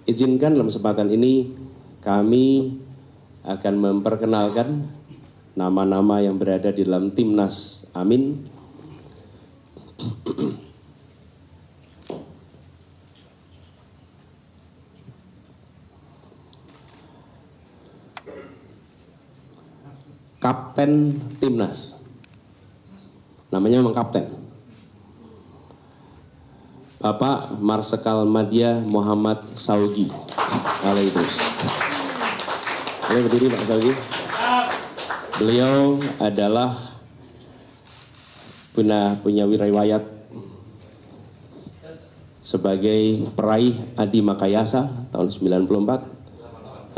izinkan dalam kesempatan ini kami akan memperkenalkan nama-nama yang berada di dalam Timnas Amin. Kapten Timnas, namanya memang kapten, Bapak Marsikal Madya Muhammad Saugi. Terus, boleh berdiri Pak Saugi. Beliau adalah punya riwayat sebagai peraih Adi Makayasa tahun 84,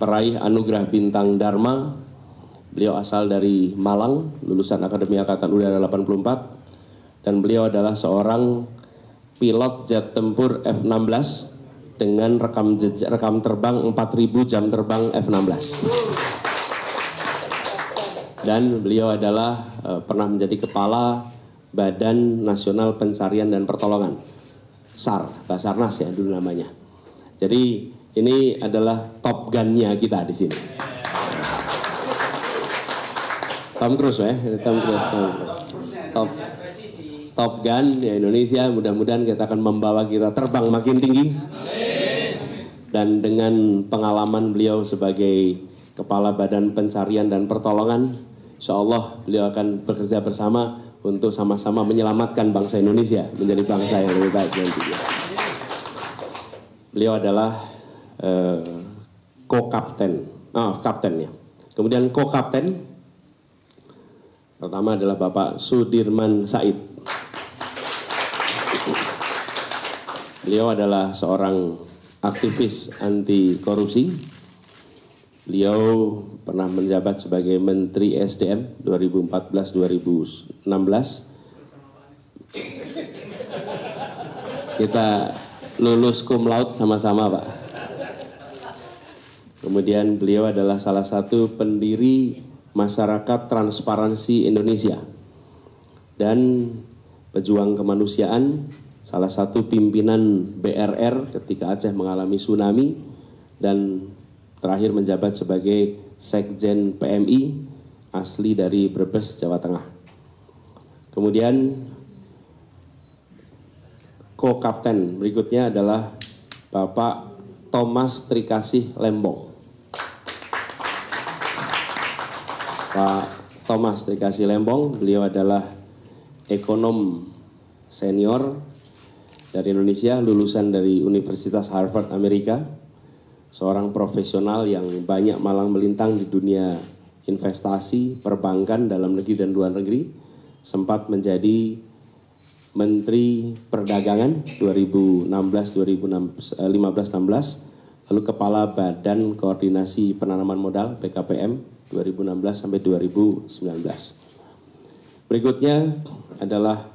peraih Anugerah Bintang Dharma. Beliau asal dari Malang, lulusan Akademi Angkatan Udara 84, dan beliau adalah seorang pilot jet tempur F-16 dengan rekam terbang 4.000 jam terbang F-16. Dan beliau adalah pernah menjadi kepala Badan Nasional Pencarian dan Pertolongan, SAR, Basarnas ya dulu namanya. Jadi ini adalah Top Gun-nya kita di sini. Tom Cruise ya, Tom Cruise. Top Gun ya Indonesia, mudah-mudahan kita akan membawa kita terbang makin tinggi. Dan dengan pengalaman beliau sebagai Kepala Badan Pencarian dan Pertolongan, insya Allah beliau akan bekerja bersama untuk sama-sama menyelamatkan bangsa Indonesia menjadi bangsa yang lebih baik nantinya. Beliau adalah kapten ya. Kemudian co-kapten pertama adalah Bapak Sudirman Said. Beliau adalah seorang aktivis anti korupsi. Beliau pernah menjabat sebagai Menteri SDM 2014-2016. Kita lulus cum laude sama-sama, Pak. Kemudian beliau adalah salah satu pendiri Masyarakat Transparansi Indonesia dan pejuang kemanusiaan, salah satu pimpinan BRR ketika Aceh mengalami tsunami, dan terakhir menjabat sebagai Sekjen PMI asli dari Brebes, Jawa Tengah. Kemudian co-kapten berikutnya adalah Bapak Thomas Trikasih Lembong. Pak Thomas Trikasih Lembong, beliau adalah ekonom senior dari Indonesia, lulusan dari Universitas Harvard Amerika, seorang profesional yang banyak malang melintang di dunia investasi, perbankan dalam negeri dan luar negeri, sempat menjadi Menteri Perdagangan 2015-16, lalu Kepala Badan Koordinasi Penanaman Modal BKPM 2016 sampai 2019. Berikutnya adalah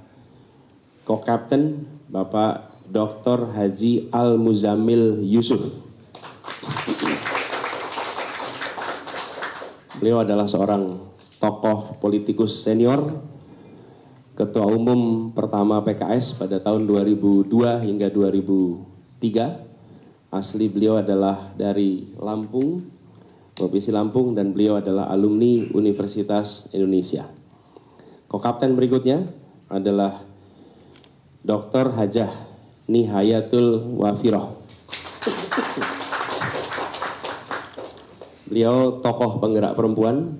co-kapten Bapak Dr. Haji Al-Muzamil Yusuf. Beliau adalah seorang tokoh politikus senior, Ketua Umum pertama PKS pada tahun 2002 hingga 2003. Asli beliau adalah dari Lampung, Provinsi Lampung, dan beliau adalah alumni Universitas Indonesia. Co-kapten berikutnya adalah Dr. Hajah Nihayatul Wafiroh. Beliau tokoh penggerak perempuan,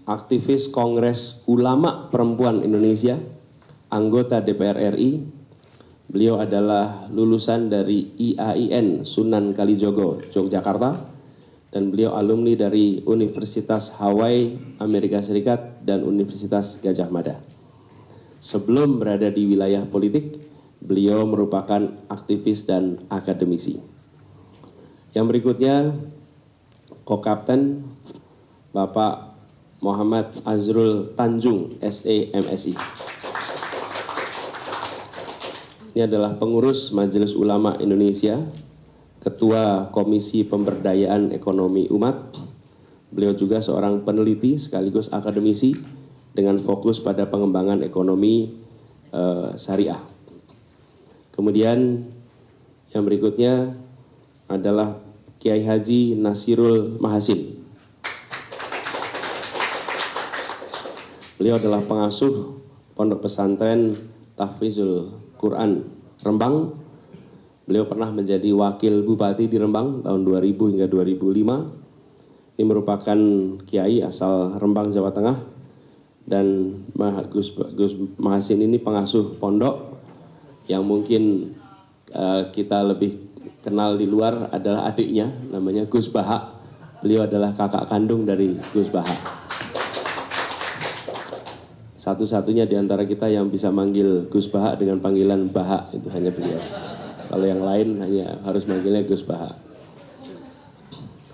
aktivis Kongres Ulama Perempuan Indonesia, anggota DPR RI. Beliau adalah lulusan dari IAIN Sunan Kalijogo, Yogyakarta, dan beliau alumni dari Universitas Hawaii, Amerika Serikat, dan Universitas Gajah Mada. Sebelum berada di wilayah politik, beliau merupakan aktivis dan akademisi. Yang berikutnya, co-kapten Bapak Muhammad Azrul Tanjung, SE MSI. Ini adalah pengurus Majelis Ulama Indonesia, Ketua Komisi Pemberdayaan Ekonomi Umat. Beliau juga seorang peneliti sekaligus akademisi dengan fokus pada pengembangan ekonomi syariah. Kemudian yang berikutnya adalah Kiai Haji Nasirul Mahasin. Beliau adalah pengasuh Pondok Pesantren Tahfizul Quran Rembang. Beliau pernah menjadi wakil bupati di Rembang tahun 2000 hingga 2005. Ini merupakan kiai asal Rembang, Jawa Tengah. Dan Gus Mahasin ini pengasuh pondok yang mungkin kita lebih kenal di luar adalah adiknya, namanya Gus Baha. Beliau adalah kakak kandung dari Gus Baha. Satu-satunya di antara kita yang bisa manggil Gus Baha dengan panggilan Baha itu hanya beliau. Kalau yang lain hanya harus manggilnya Gus Baha.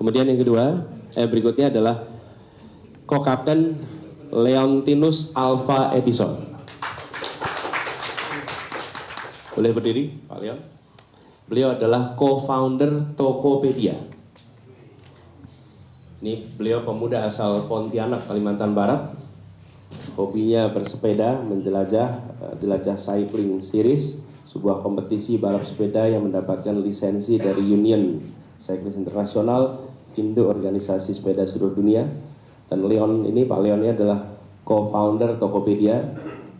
Kemudian yang kedua, berikutnya adalah Ko-Kapten Leontinus Alva Edison. Boleh berdiri, Pak Leon? Beliau adalah co-founder Tokopedia. Ini beliau pemuda asal Pontianak, Kalimantan Barat. Hobinya bersepeda, jelajah cycling series, sebuah kompetisi balap sepeda yang mendapatkan lisensi dari Union Cyclist Internasional, Indo Organisasi Sepeda Seluruh Dunia. Dan Pak Leon ini adalah co-founder Tokopedia,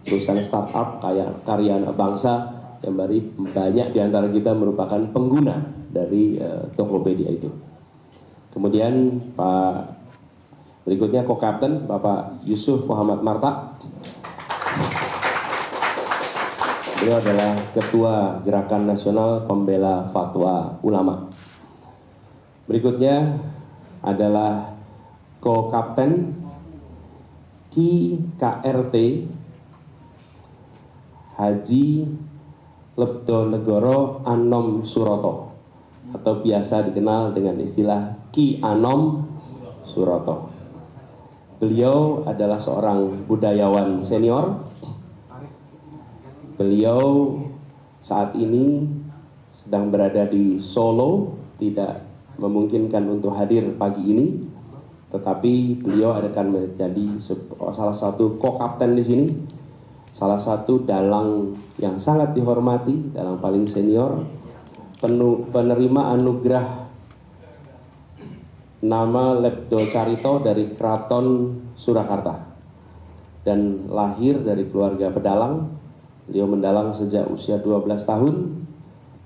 perusahaan startup karya anak bangsa yang banyak di antara kita merupakan pengguna dari Tokopedia itu. Kemudian berikutnya Ko-Kapten Bapak Yusuf Muhammad Marta. Beliau adalah Ketua Gerakan Nasional Pembela Fatwa Ulama. Berikutnya adalah Ko-Kapten Ki KRT Haji Lebdonegoro Anom Suroto, atau biasa dikenal dengan istilah Ki Anom Suroto. Beliau adalah seorang budayawan senior. Beliau saat ini sedang berada di Solo, tidak memungkinkan untuk hadir pagi ini, tetapi beliau akan menjadi salah satu ko-kapten di sini, salah satu dalang yang sangat dihormati, dalang paling senior, penerima anugerah nama Lebdo Carito dari Keraton Surakarta, dan lahir dari keluarga pedalang. Beliau mendalang sejak usia 12 tahun,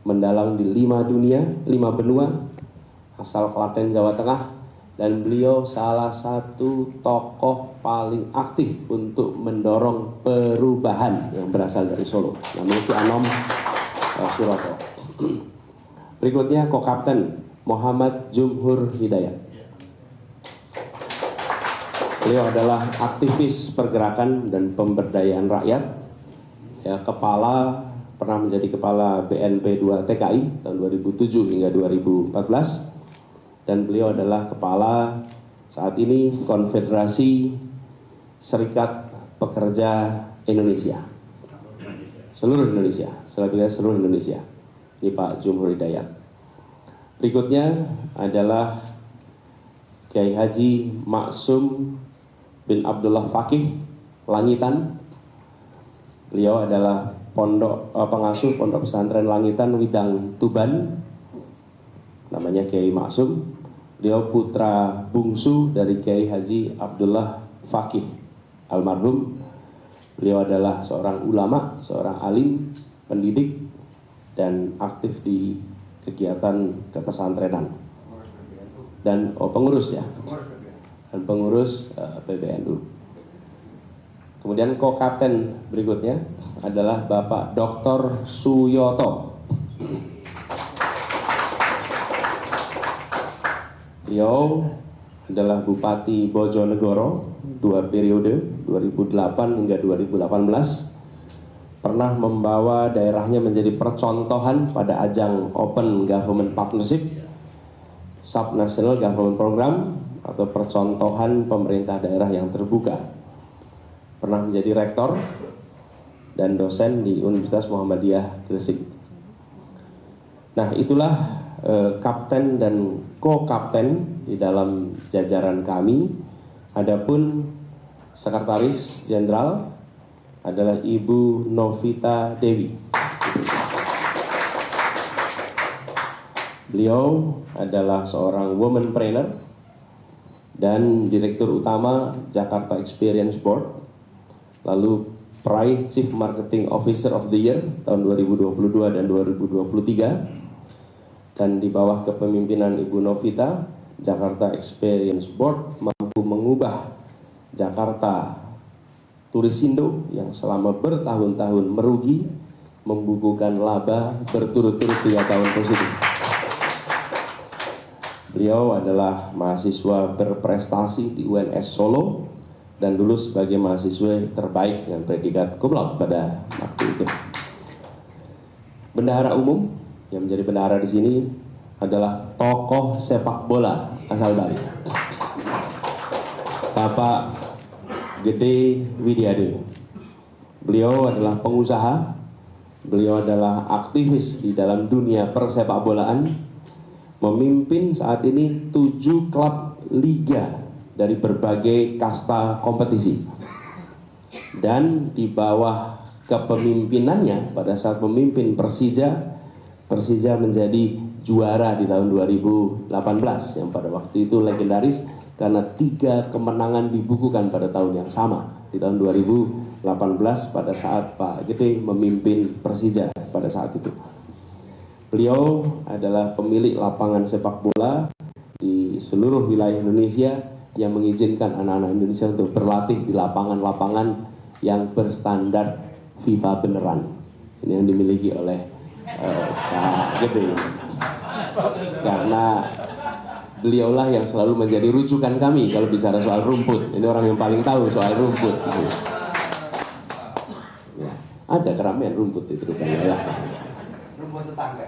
mendalang di 5 benua, asal Klaten, Jawa Tengah, dan beliau salah satu tokoh paling aktif untuk mendorong perubahan yang berasal dari Solo, namanya Ki Anom Suroto. Berikutnya Ko-Kapten Muhammad Jumhur Hidayat. Beliau adalah aktivis pergerakan dan pemberdayaan rakyat, ya, pernah menjadi kepala BNP 2 TKI tahun 2007 hingga 2014, dan beliau adalah kepala saat ini Konfederasi Serikat Pekerja Indonesia, seluruh Indonesia. Ini Pak Jumhur Hidayat. Berikutnya adalah Kiai Haji Maksum bin Abdullah Fakih Langitan. Beliau adalah pengasuh Pondok Pesantren Langitan Widang Tuban, namanya Kiai Maksum. Beliau putra bungsu dari Kiai Haji Abdullah Fakih almarhum. Beliau adalah seorang ulama, seorang alim, pendidik, dan aktif di kegiatan kepesantrenan dan pengurus PBNU. Kemudian Ko-Kapten berikutnya adalah Bapak Dr. Suyoto. Beliau adalah Bupati Bojonegoro 2 periode, 2008 hingga 2018. Pernah membawa daerahnya menjadi percontohan pada ajang Open Government Partnership, Subnational Government Program, atau percontohan pemerintah daerah yang terbuka. Pernah menjadi rektor dan dosen di Universitas Muhammadiyah Gresik. Nah, itulah kapten dan ko-kapten di dalam jajaran kami. Adapun sekretaris jenderal adalah Ibu Novita Dewi. Beliau adalah seorang womanpreneur dan Direktur Utama Jakarta Experience Board, lalu peraih Chief Marketing Officer of the Year tahun 2022 dan 2023, dan di bawah kepemimpinan Ibu Novita, Jakarta Experience Board mampu mengubah Jakarta Turisindo yang selama bertahun-tahun merugi, membukukan laba berturut-turut 3 tahun positif. Beliau adalah mahasiswa berprestasi di UNS Solo dan lulus sebagai mahasiswa terbaik dengan predikat cum laude pada waktu itu. Bendahara umum yang menjadi bendahara di sini adalah tokoh sepak bola asal Bali, Bapak Gede Widiade. Beliau adalah pengusaha, beliau adalah aktivis di dalam dunia persepak bolaan, memimpin saat ini 7 klub liga dari berbagai kasta kompetisi. Dan di bawah kepemimpinannya pada saat memimpin Persija, Persija menjadi juara di tahun 2018 yang pada waktu itu legendaris karena 3 kemenangan dibukukan pada tahun yang sama di tahun 2018 pada saat Pak Gede memimpin Persija pada saat itu. Beliau adalah pemilik lapangan sepak bola di seluruh wilayah Indonesia yang mengizinkan anak-anak Indonesia untuk berlatih di lapangan-lapangan yang berstandar FIFA beneran. Ini yang dimiliki oleh Pak Gede. Karena beliaulah yang selalu menjadi rujukan kami kalau bicara soal rumput. Ini orang yang paling tahu soal rumput. Ya, ada keramaian rumput itu rupanya ya. Rumput tetangga.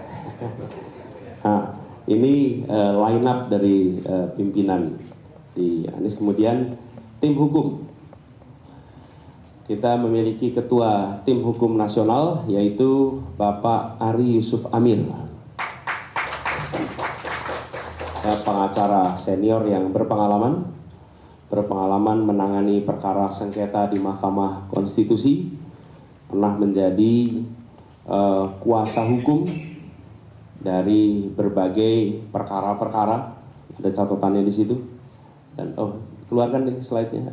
Nah, ini line up dari pimpinan di Anies. Kemudian tim hukum. Kita memiliki ketua tim hukum nasional yaitu Bapak Ari Yusuf Amir. Pengacara senior yang berpengalaman menangani perkara sengketa di Mahkamah Konstitusi, pernah menjadi kuasa hukum dari berbagai perkara-perkara. Ada catatannya di situ. Dan keluarkan nih slide-nya,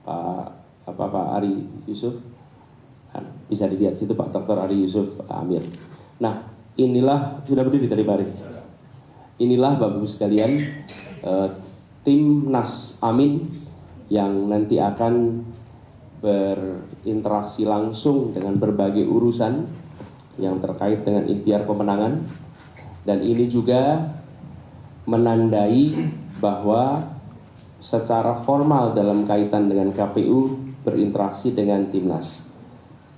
Pak Ari Yusuf. Bisa dilihat situ Pak Dr. Ari Yusuf Amir. Nah, inilah sudah berdiri tadi Pak Ari. Inilah Bapak Ibu sekalian Timnas Amin yang nanti akan berinteraksi langsung dengan berbagai urusan yang terkait dengan ikhtiar pemenangan. Dan ini juga menandai bahwa secara formal dalam kaitan dengan KPU berinteraksi dengan Timnas.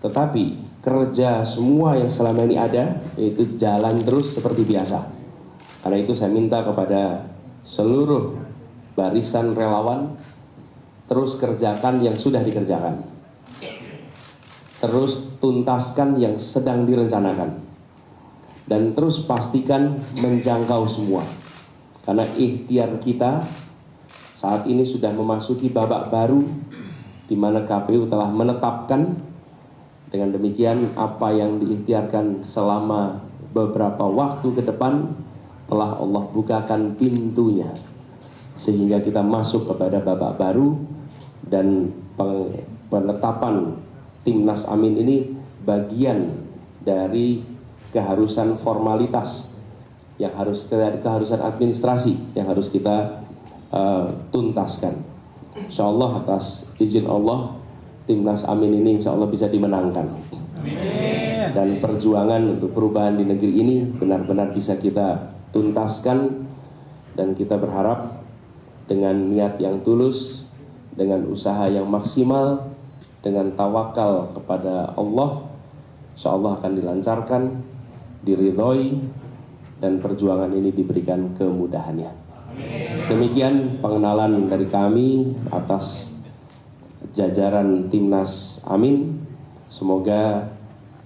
Tetapi kerja semua yang selama ini ada yaitu jalan terus seperti biasa. Karena itu saya minta kepada seluruh barisan relawan terus kerjakan yang sudah dikerjakan. Terus tuntaskan yang sedang direncanakan. Dan terus pastikan menjangkau semua. Karena ikhtiar kita saat ini sudah memasuki babak baru di mana KPU telah menetapkan. Dengan demikian apa yang diikhtiarkan selama beberapa waktu ke depan telah Allah bukakan pintunya. Sehingga kita masuk kepada babak baru dan penetapan Timnas Amin ini bagian dari keharusan formalitas yang keharusan administrasi yang harus kita tuntaskan. Insya Allah atas izin Allah Timnas Amin ini insya Allah bisa dimenangkan. Amin. Dan perjuangan untuk perubahan di negeri ini benar-benar bisa kita tuntaskan. Dan kita berharap dengan niat yang tulus, dengan usaha yang maksimal, dengan tawakal kepada Allah, insya Allah akan dilancarkan, diridhoi, dan perjuangan ini diberikan kemudahannya. Amin. Demikian pengenalan dari kami atas jajaran Timnas Amin. Semoga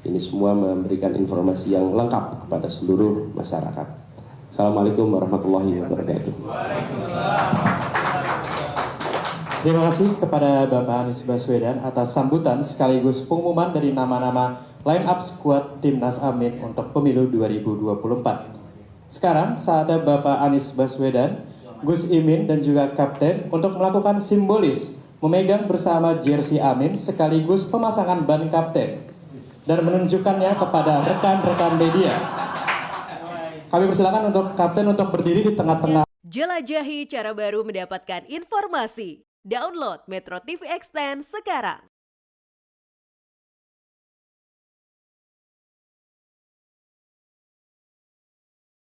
ini semua memberikan informasi yang lengkap kepada seluruh masyarakat. Assalamualaikum warahmatullahi wabarakatuh. Terima kasih kepada Bapak Anies Baswedan atas sambutan sekaligus pengumuman dari nama-nama line up skuad Timnas Amin untuk pemilu 2024. Sekarang saatnya Bapak Anies Baswedan, Gus Imin dan juga Kapten untuk melakukan simbolis memegang bersama jersey Amin sekaligus pemasangan ban Kapten dan menunjukkannya kepada rekan-rekan media. Kami persilakan untuk Kapten untuk berdiri di tengah-tengah. Jelajahi cara baru mendapatkan informasi. Download Metro TV Extend sekarang.